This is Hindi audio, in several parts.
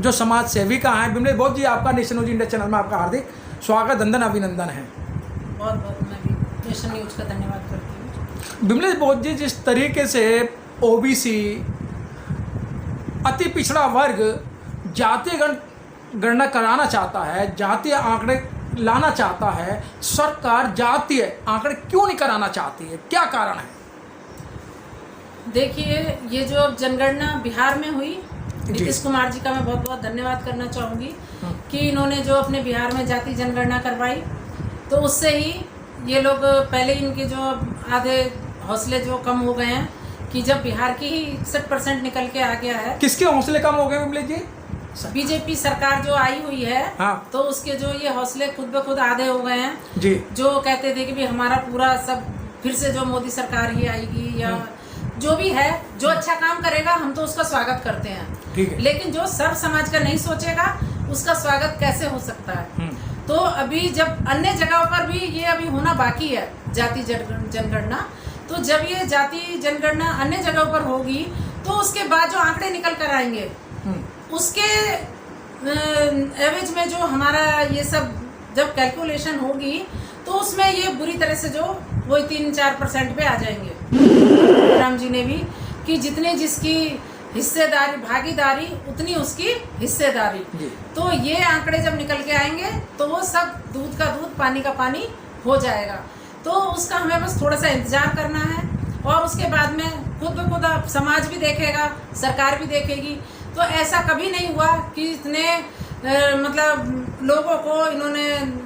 जो समाज सेविका हैं। विमलेश बोध जी, आपका नेशन न्यूज इंडिया चैनल में आपका हार्दिक स्वागत, वंदन, अभिनंदन है। बहुत बहुत मैं भी नेशन न्यूज का धन्यवाद करती हूँ। विमलेश बोध जी, जिस तरीके से ओबीसी, अति पिछड़ा वर्ग जातीय गणना कराना चाहता है, जातीय आंकड़े लाना चाहता है, सरकार जातीय आंकड़े क्यों नहीं कराना चाहती है, क्या कारण है? देखिए, ये जो अब जनगणना बिहार में हुई, नीतीश कुमार जी का मैं बहुत बहुत धन्यवाद करना चाहूँगी कि इन्होंने जो अपने बिहार में जाति जनगणना करवाई, तो उससे ही ये लोग पहले इनके जो आधे हौसले जो कम हो गए हैं कि जब बिहार की ही 61% निकल के आ गया है। किसके हौसले कम हो गए विमलेश जी? बीजेपी सरकार जो आई हुई है, हाँ। तो उसके जो ये हौसले खुद ब खुद आधे हो गए हैं जी। जो कहते थे कि भी हमारा पूरा सब फिर से जो मोदी सरकार ही आएगी या जो भी है, जो अच्छा काम करेगा हम तो उसका स्वागत करते हैं, ठीक है। लेकिन जो सर्व समाज का नहीं सोचेगा उसका स्वागत कैसे हो सकता है? तो अभी जब अन्य जगहों पर भी ये अभी होना बाकी है जाति जनगणना, तो जब ये जाति जनगणना अन्य जगहों पर होगी तो उसके बाद जो आंकड़े निकल कर आएंगे उसके एवज में जो हमारा ये सब जब कैलकुलेशन होगी तो उसमें ये बुरी तरह से जो वही 3-4% पे आ जाएंगे। राम जी ने भी कि जितने जिसकी हिस्सेदारी भागीदारी उतनी उसकी हिस्सेदारी, तो ये आंकड़े जब निकल के आएंगे तो वो सब दूध का दूध पानी का पानी हो जाएगा। तो उसका हमें बस थोड़ा सा इंतजार करना है और उसके बाद में खुद ब खुद समाज भी देखेगा, सरकार भी देखेगी। तो ऐसा कभी नहीं हुआ कि इतने मतलब लोगों को इन्होंने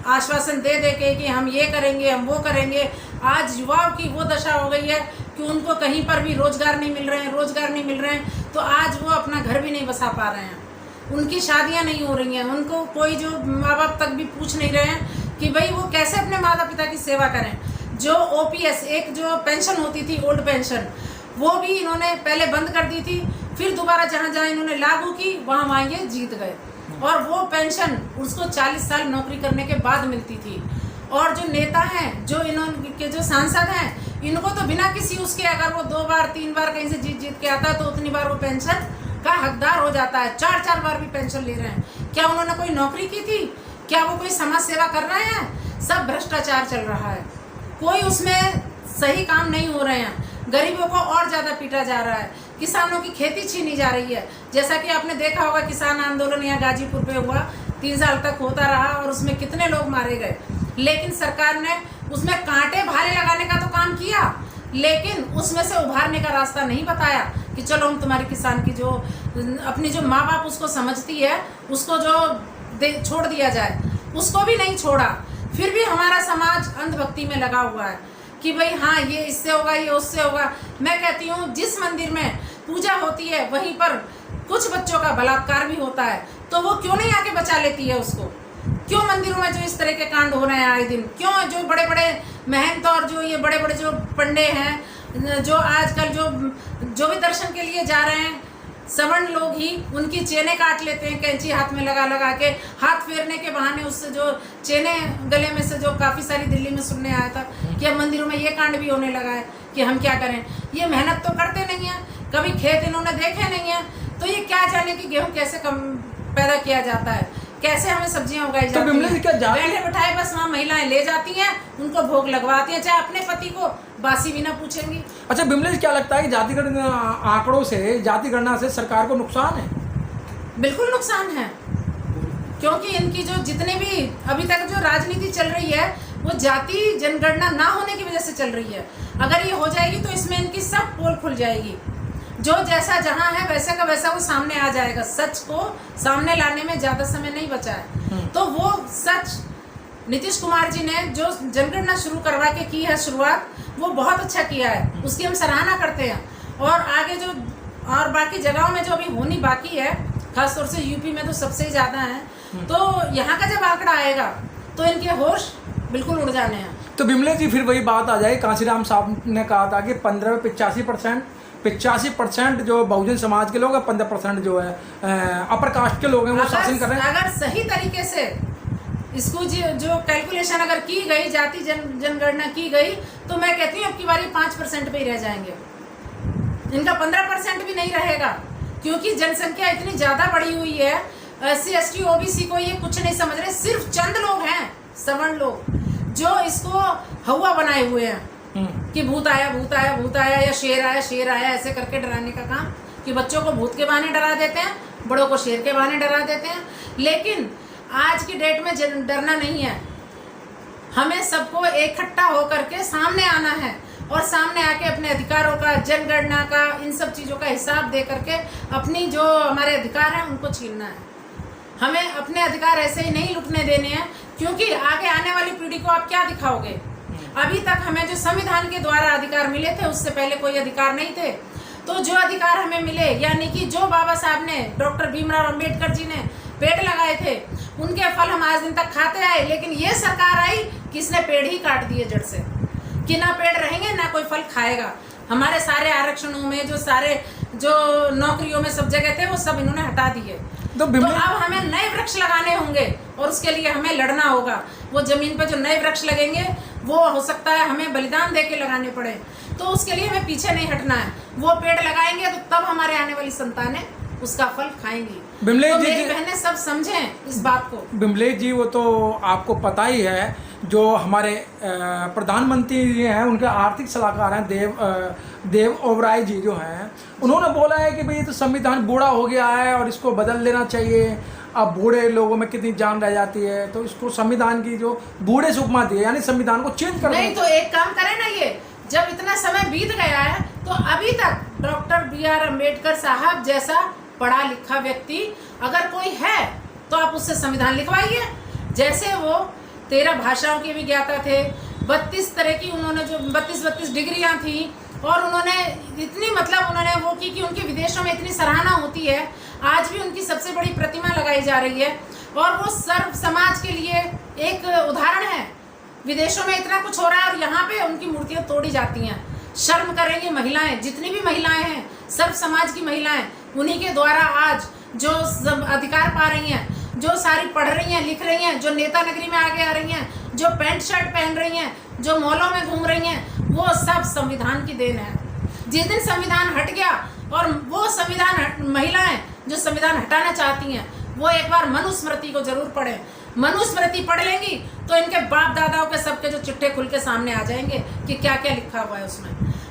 आश्वासन दे दे के कि हम ये करेंगे, हम वो करेंगे। आज युवाओं की वो दशा हो गई है कि उनको कहीं पर भी रोजगार नहीं मिल रहे हैं, तो आज वो अपना घर भी नहीं बसा पा रहे हैं, उनकी शादियां नहीं हो रही हैं, उनको कोई जो माँ बाप तक भी पूछ नहीं रहे हैं कि भाई वो कैसे अपने माता पिता की सेवा करें। जो ओपीएस एक जो पेंशन होती थी, ओल्ड पेंशन, वो भी इन्होंने पहले बंद कर दी थी, फिर दोबारा जहाँ इन्होंने लागू की वहाँ ये जीत गए। और वो पेंशन उसको 40 साल नौकरी करने के बाद मिलती थी। और जो नेता हैं, जो इन्होंने जो सांसद हैं, इनको तो बिना किसी उसके अगर वो 2 बार 3 बार कहीं से जीत के आता है तो उतनी बार वो पेंशन का हकदार हो जाता है। 4-4 बार भी पेंशन ले रहे हैं। क्या उन्होंने कोई नौकरी की थी? क्या वो कोई समाज सेवा कर रहे हैं? सब भ्रष्टाचार चल रहा है, कोई उसमें सही काम नहीं हो रहे हैं। गरीबों को और ज्यादा पीटा जा रहा है, किसानों की खेती छीनी जा रही है। जैसा कि आपने देखा होगा किसान आंदोलन यहाँ गाजीपुर पे हुआ, 3 साल तक होता रहा और उसमें कितने लोग मारे गए, लेकिन सरकार ने उसमें कांटे भाले लगाने का तो काम किया, लेकिन उसमें से उभारने का रास्ता नहीं बताया कि चलो हम तुम्हारे किसान की जो अपनी जो माँ बाप उसको समझती है उसको जो छोड़ दिया जाए, उसको भी नहीं छोड़ा। फिर भी हमारा समाज अंधभक्ति में लगा हुआ है कि भाई हाँ ये इससे होगा, ये उससे होगा। मैं कहती हूँ जिस मंदिर में पूजा होती है वहीं पर कुछ बच्चों का बलात्कार भी होता है, तो वो क्यों नहीं आके बचा लेती है उसको? क्यों मंदिरों में जो इस तरह के कांड हो रहे हैं आए दिन, क्यों जो बड़े बड़े महंत और जो ये बड़े बड़े जो पंडे हैं, जो आजकल जो भी दर्शन के लिए जा रहे हैं, सवर्ण लोग ही उनकी चेनें काट लेते हैं, कैंची हाथ में लगा के, हाथ फेरने के बहाने उससे जो चेनें गले में से जो काफ़ी सारी दिल्ली में सुनने आया था कि अब मंदिरों में ये कांड भी होने लगा है कि हम क्या करें। ये मेहनत तो करते नहीं है, कभी खेत इन्होंने देखे नहीं है, तो ये क्या जाने कि गेहूँ कैसे पैदा किया जाता है, कैसे हमें सब्जियां उगाई जाती हैं। बैठे बैठाए बस वहाँ महिलाएं ले जाती हैं, उनको भोग लगवाती हैं, चाहे अपने पति को बासी भी ना पूछेंगी। अच्छा विमलेश, क्या लगता है कि जाति गणना आंकड़ों से, जाति गणना से सरकार को नुकसान है? बिल्कुल नुकसान है, क्योंकि इनकी जो जितने भी अभी तक जो राजनीति चल रही है वो जाति जनगणना ना होने की वजह से चल रही है। अगर ये हो जाएगी तो इसमें इनकी सब पोल खुल जाएगी, जो जैसा जहां है वैसा का वैसा वो सामने आ जाएगा। सच को सामने लाने में ज्यादा समय नहीं बचा है। तो वो सच नीतीश कुमार जी ने जो जनगणना शुरू करवा के की है शुरुआत, वो बहुत अच्छा किया है, उसकी हम सराहना करते हैं। और आगे जो और बाकी जगहों में जो अभी होनी बाकी है, खासतौर से यूपी में तो सबसे ज्यादा है, तो यहाँ का जब आंकड़ा आएगा तो इनके होश बिल्कुल उड़ जाने हैं। तो विमलेश जी, फिर वही बात आ जाए, कांशीराम साहब ने कहा था कि 85% जो बहुजन समाज के लोग हैं, 15% जो है अपर कास्ट के लोग हैं वो शासन कर रहे हैं। अगर सही तरीके से इसको जो कैलकुलेशन अगर की गई, जाति जनगणना की गई, तो मैं कहती हूँ अब की बारी 5% पे ही रह जाएंगे, इनका 15% भी नहीं रहेगा। क्योंकि जनसंख्या इतनी ज्यादा बढ़ी हुई है, SC ST OBC को ये कुछ नहीं समझ रहे। सिर्फ चंद लोग हैं, सवर्ण लोग, जो इसको हवा बनाए हुए हैं कि भूत आया भूत आया भूत आया, या शेर आया ऐसे करके डराने का काम, कि बच्चों को भूत के बहाने डरा देते हैं, बड़ों को शेर के बहाने डरा देते हैं। लेकिन आज की डेट में डरना नहीं है, हमें सबको इकट्ठा होकर के सामने आना है और सामने आके अपने अधिकारों का, जनगणना का, इन सब चीज़ों का हिसाब दे करके अपनी जो हमारे अधिकार हैं उनको छीनना है। हमें अपने अधिकार ऐसे ही नहीं लुटने देने हैं, क्योंकि आगे आने वाली पीढ़ी को आप क्या दिखाओगे। अभी तक हमें जो संविधान के द्वारा अधिकार मिले थे, उससे पहले कोई अधिकार नहीं थे। तो जो अधिकार हमें मिले, यानी कि जो बाबा साहब ने, डॉक्टर भीमराव अंबेडकर जी ने पेड़ लगाए थे, उनके फल हम आज दिन तक खाते आए। लेकिन ये सरकार आई, किसने पेड़ ही काट दिए जड़ से, कि ना पेड़ रहेंगे ना कोई फल खाएगा। हमारे सारे आरक्षणों में, जो नौकरियों में सब जगह थे, वो सब इन्होंने हटा दिए। तो अब हमें नए वृक्ष लगाने होंगे और उसके लिए हमें लड़ना होगा। वो जमीन पर जो नए वृक्ष लगेंगे, वो हो सकता है हमें बलिदान दे के लगाने पड़े, तो उसके लिए हमें पीछे नहीं हटना है। वो पेड़ लगाएंगे तो तब हमारे आने वाली संतानें उसका फल खाएंगी। बिमलेश तो जी, मेरी बहनें सब समझें इस बात को। बिमलेश जी, वो तो आपको पता ही है, जो हमारे प्रधानमंत्री जी हैं, उनके आर्थिक सलाहकार हैं देव ओबराय जी जो हैं, उन्होंने बोला है कि भाई तो संविधान बूढ़ा हो गया है और इसको बदल देना चाहिए। अब बूढ़े लोगों में कितनी जान रह जाती है, तो इसको संविधान की जो बूढ़े से उपमा दी है, यानी संविधान को चेंज कर नहीं, तो एक काम करें ना, ये जब इतना समय बीत गया है तो अभी तक डॉक्टर BR अम्बेडकर साहब जैसा पढ़ा लिखा व्यक्ति अगर कोई है तो आप उससे संविधान लिखवाइए। जैसे वो 13 भाषाओं के भी ज्ञाता थे, 32 तरह की उन्होंने जो 32 डिग्रियां थी, और उन्होंने इतनी उन्होंने वो की कि उनके विदेशों में इतनी सराहना होती है। आज भी उनकी सबसे बड़ी प्रतिमा लगाई जा रही है और वो सर्व समाज के लिए एक उदाहरण है। विदेशों में इतना कुछ हो रहा है और यहाँ पे उनकी मूर्तियां तोड़ी जाती हैं। शर्म करेंगी महिलाएं, जितनी भी महिलाएं हैं, सर्व समाज की महिलाएं, उन्हीं के द्वारा आज जो अधिकार पा रही हैं, जो सारी पढ़ रही हैं, लिख रही हैं, जो नेता नगरी में आगे आ रही हैं, जो पैंट शर्ट पहन रही हैं, जो मॉलों में घूम रही हैं, वो सब संविधान की देन है। जिस दिन संविधान हट गया, और वो संविधान महिलाएं जो संविधान हटाना चाहती हैं, वो एक बार मनुस्मृति को जरूर पढ़ें। मनुस्मृति पढ़ लेंगी तो इनके बाप दादाओं के सबके जो चिट्ठे खुल के सामने आ जाएंगे कि क्या क्या लिखा हुआ है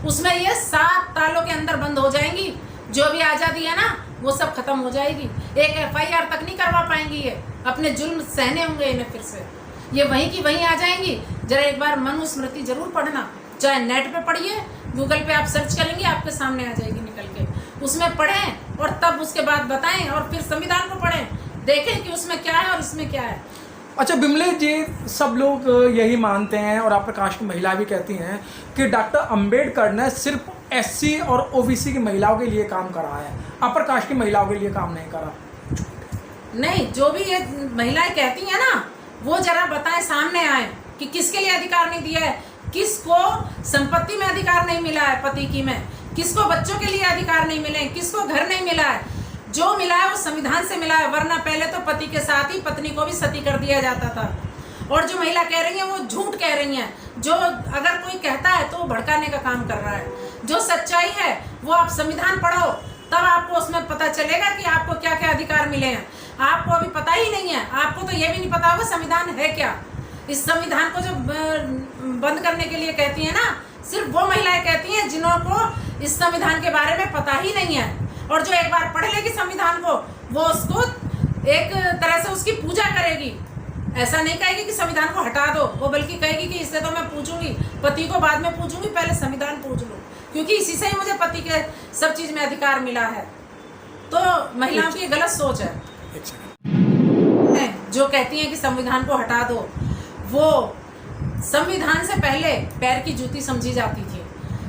उसमें ये 7 तालों के अंदर बंद हो जाएंगी। जो भी आज़ादी है ना, वो सब खत्म हो जाएगी। एक FIR तक नहीं करवा पाएंगी, ये अपने जुल्म सहने होंगे इन्हें, फिर से ये वहीं की वहीं आ जाएंगी। जरा एक बार मनुस्मृति जरूर पढ़ना, चाहे नेट पे पढ़िए, गूगल पे आप सर्च करेंगे, आपके सामने आ जाएगी निकल के। उसमें पढ़ें और तब उसके बाद बताएं, और फिर संविधान को पढ़ें, देखें कि उसमें क्या है और इसमें क्या है। अच्छा बिमलेश जी, सब लोग यही मानते हैं और आप प्रकाश की महिला भी कहती हैं कि डॉक्टर अंबेडकर ने सिर्फ SC और OBC की महिलाओं के लिए काम करा है, अपर कास्ट की महिलाओं के लिए काम नहीं करा। नहीं, जो भी ये महिलाएं कहती हैं ना, वो जरा बताएं, सामने आए कि किसके लिए अधिकार नहीं दिया है, किसको संपत्ति में अधिकार नहीं मिला है, पति की में, किसको बच्चों के लिए अधिकार नहीं मिले, किसको घर नहीं मिला है। जो मिला है वो संविधान से मिला है, वरना पहले तो पति के साथ ही पत्नी को भी सती कर दिया जाता था। और जो महिला कह रही है वो झूठ कह रही हैं। जो अगर कोई कहता है तो वो भड़काने का काम कर रहा है। जो सच्चाई है वो आप संविधान पढ़ो, तब आपको उसमें पता चलेगा कि आपको क्या क्या अधिकार मिले हैं। आपको अभी पता ही नहीं है, आपको तो ये भी नहीं पता होगा संविधान है क्या। इस संविधान को जो बंद करने के लिए कहती है ना, सिर्फ वो महिलाएं कहती हैं जिनको इस संविधान के बारे में पता ही नहीं है। और जो एक बार पढ़ लेगी संविधान को, वो उसको एक तरह से उसकी पूजा करेगी। ऐसा नहीं कहेगी कि संविधान को हटा दो, वो बल्कि कहेगी कि इससे तो मैं पूछूंगी, पति को बाद में पूछूंगी, पहले संविधान पूछ लूं, क्योंकि इसी से ही मुझे पति के सब चीज में अधिकार मिला है। तो महिलाओं की गलत सोच है जो कहती हैं कि संविधान को हटा दो। वो संविधान से पहले पैर की जूती समझी जाती थी,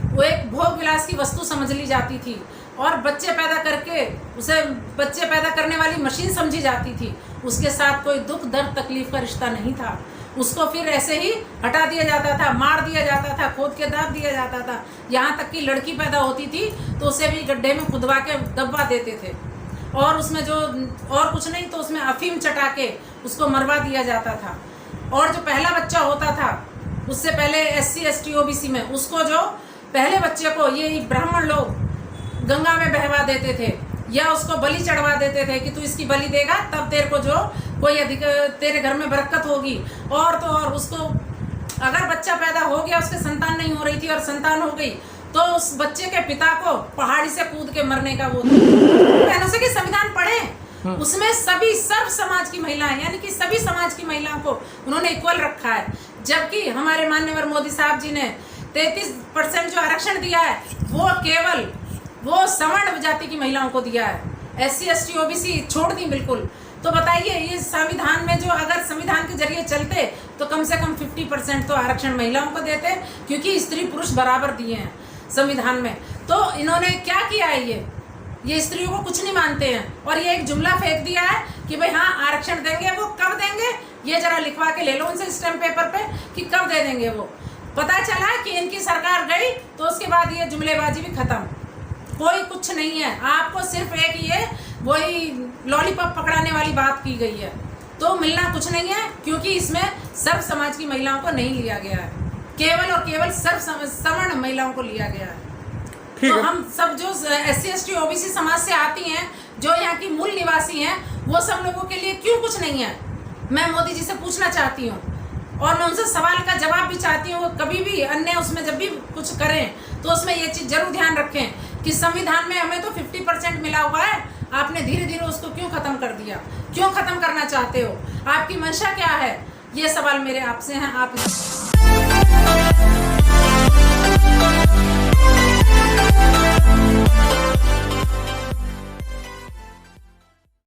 वो एक भोग विलास की वस्तु समझ ली जाती थी, और बच्चे पैदा करके उसे बच्चे पैदा करने वाली मशीन समझी जाती थी। उसके साथ कोई दुख दर्द तकलीफ का रिश्ता नहीं था। उसको फिर ऐसे ही हटा दिया जाता था, मार दिया जाता था, खोद के दाब दिया जाता था। यहाँ तक कि लड़की पैदा होती थी तो उसे भी गड्ढे में खुदवा के दबवा देते थे, और उसमें जो और कुछ नहीं तो उसमें अफीम चटा के उसको मरवा दिया जाता था। और जो पहला बच्चा होता था, उससे पहले SC ST OBC में, उसको जो पहले बच्चे को ये ब्राह्मण लोग गंगा में बहवा देते थे, या उसको बलि चढ़वा देते थे कि तू इसकी बलि देगा तब तेरे को जो कोई अधिक तेरे घर में बरकत होगी। और तो और उसको अगर बच्चा पैदा हो गया, उसके संतान नहीं हो रही थी और संतान हो गई, तो उस बच्चे के पिता को पहाड़ी से कूद के मरने का वो बहनों से कि संविधान पढ़े, उसमें सभी सर्व समाज की महिलाएं यानी कि सभी समाज की महिलाओं को उन्होंने इक्वल रखा है। जबकि हमारे माननीय मोदी साहब जी ने 33% जो आरक्षण दिया है वो केवल वो सवर्ण जाति की महिलाओं को दिया है। SC ST OBC छोड़ दी बिल्कुल। तो बताइए ये संविधान में जो अगर संविधान के जरिए चलते तो कम से कम 50% तो आरक्षण महिलाओं को देते, क्योंकि स्त्री पुरुष बराबर दिए हैं संविधान में। तो इन्होंने क्या किया है, ये स्त्रियों को कुछ नहीं मानते हैं और ये एक जुमला फेंक दिया है कि भाई हाँ आरक्षण देंगे। वो कब देंगे ये जरा लिखवा के ले लो उनसे स्टैम्प पेपर पे कि कब दे देंगे। वो पता चला कि इनकी सरकार गई तो उसके बाद ये जुमलेबाजी भी खत्म, कोई कुछ नहीं है। आपको सिर्फ एक ये वही लॉलीपॉप पकड़ाने वाली बात की गई है, तो मिलना कुछ नहीं है, क्योंकि इसमें सर्व समाज की महिलाओं को नहीं लिया गया है, केवल और केवल सर्व सवर्ण महिलाओं को लिया गया है। तो हम सब जो SC ST OBC समाज से आती हैं, जो यहाँ की मूल निवासी हैं, वो सब लोगों के लिए क्यों कुछ नहीं है, मैं मोदी जी से पूछना चाहती हूँ। और मैं उनसे सवाल का जवाब भी चाहती हूँ, कभी भी अन्य उसमें जब भी कुछ करें तो उसमें ये चीज़ जरूर ध्यान रखें कि संविधान में हमें तो 50% मिला हुआ है, आपने धीरे धीरे उसको क्यों खत्म कर दिया, क्यों खत्म करना चाहते हो, आपकी मंशा क्या है, ये सवाल मेरे आपसे हैं। आप